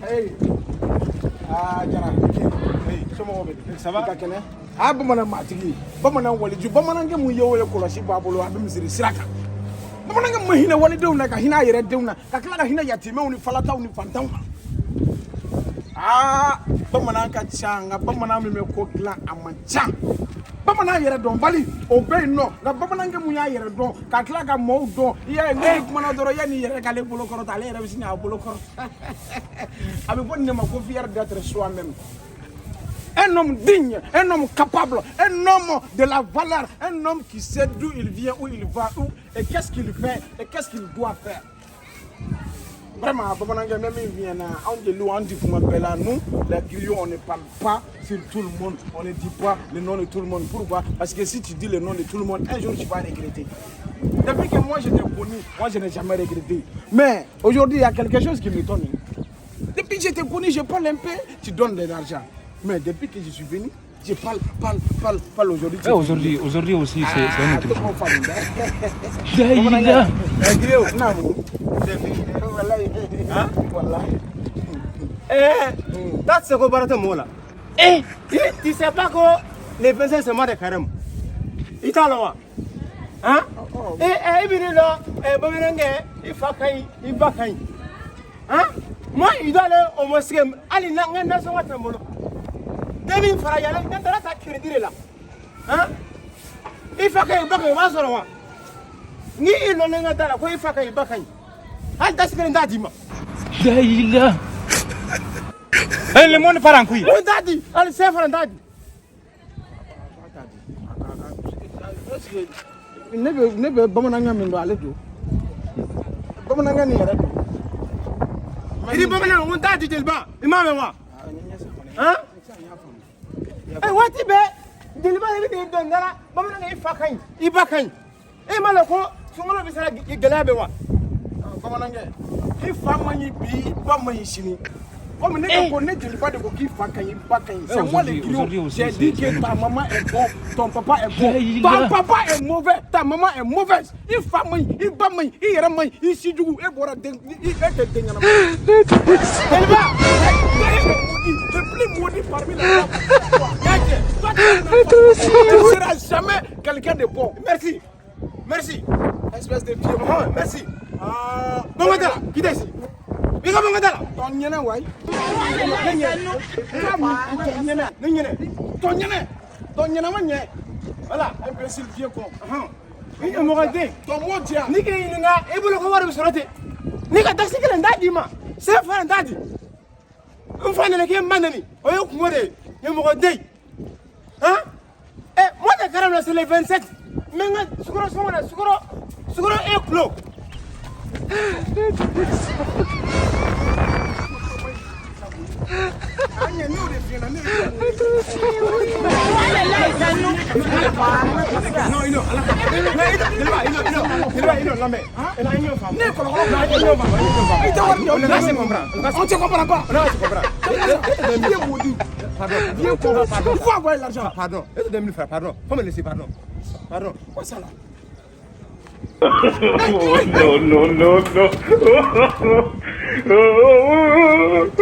Hey. Jara. Hey, ça va? Bamanan matigi. Bamanan waliju. Bamanan ke mun ye wele kolosi babolo a be misiri siraka. Bamanan ke mun hina walidenw na ka hina yɛrɛ denw na ka tila ka hina yatimɛw ni falataw ni fantanw na. Bamanan ka ca nka bamanan min bɛ ko dilan a man ca. Bamanan yɛrɛ dɔn bali o bɛ yen nɔ nka bamanankɛ mun y'a yɛrɛ dɔn ka tila ka maaw dɔn i y'a ye ne kumana dɔrɔn yanni yɛrɛ k'ale bolo kɔrɔta ale yɛrɛ bɛ sin k'a bolo kɔrɔ a bɛ fɔ nin de ma ko fier d'être soi-même. Un homme digne, un homme capable, un homme de la valeur, un homme qui sait d'où il vient, où il va, où et qu'est-ce qu'il fait et qu'est-ce qu'il doit faire. Vraiment, même vient nous, les griots, on ne parle pas sur tout le monde, on ne dit pas le nom de tout le monde. Pourquoi? Parce que si tu dis le nom de tout le monde, un jour tu vas regretter. Depuis que moi je t'ai connu, moi je n'ai jamais regretté. Mais aujourd'hui, il y a quelque chose qui m'étonne. Depuis que je t'ai connu, je parle un peu, tu donnes de l'argent. Mais depuis que je suis venu, je parle aujourd'hui. Aujourd'hui aussi, c'est un autre chose. Tu sais pas que les 25 c'est moi de carême. Il t'a là. Hein? Et il est là, il fait il va hein? Moi, il doit aller au mosquée. Allez, n'a pas de molo. Demi farayala, n'a pas de crédit là. Hein? Il fait qu'il va sur moi. Ni il n'en a pas il fait qu'il va. Al das que ndadima. Daïla. Le monde part en couille. Ndadi, al c'est faire ndadi. Ne be bamananga min do ale do. Bamananga ni yɛrɛ do. Il bamanan on ndadi delba. Imam wa. Hein? Eh wati be delba ni de dongara bamananga ifakan. Ibakan. Eh malako sungolo bisara gelabe wa. Bamananga ifamani bi bamayi sini. Comme ne ko ne jeli pas de ko ki fa kan ba kan c'est moi le griot j'ai dit que ta maman est bon ton papa est bon ton papa est mauvais ta maman est mauvaise il fa man il ba man il yɛrɛ man il si jugu e bɔra den il est de ɲanama Delba le plus maudit parmi les femmes tu ne seras jamais quelqu'un de bon. Merci espèce de vieux merci Bamada qui décide. Il va me dire. Ton yéné way. Ton yéné magne. Voilà, imbécile vieux con. Il me regarde. Ton mot dia. Ni que il n'a et vous le voir sur te. Ni ka taxi que ndadi ma. C'est faire ndadi. On fait le que manani. Oyo kumode. Il me regarde. Hein? Eh moi de carrément c'est les 27. Mais sukoro est clos. On te comprend pas. Il faut avoir l'argent. Pardon. Pardon. Faut me laisser, pardon. Quoi ça là? Oh, no.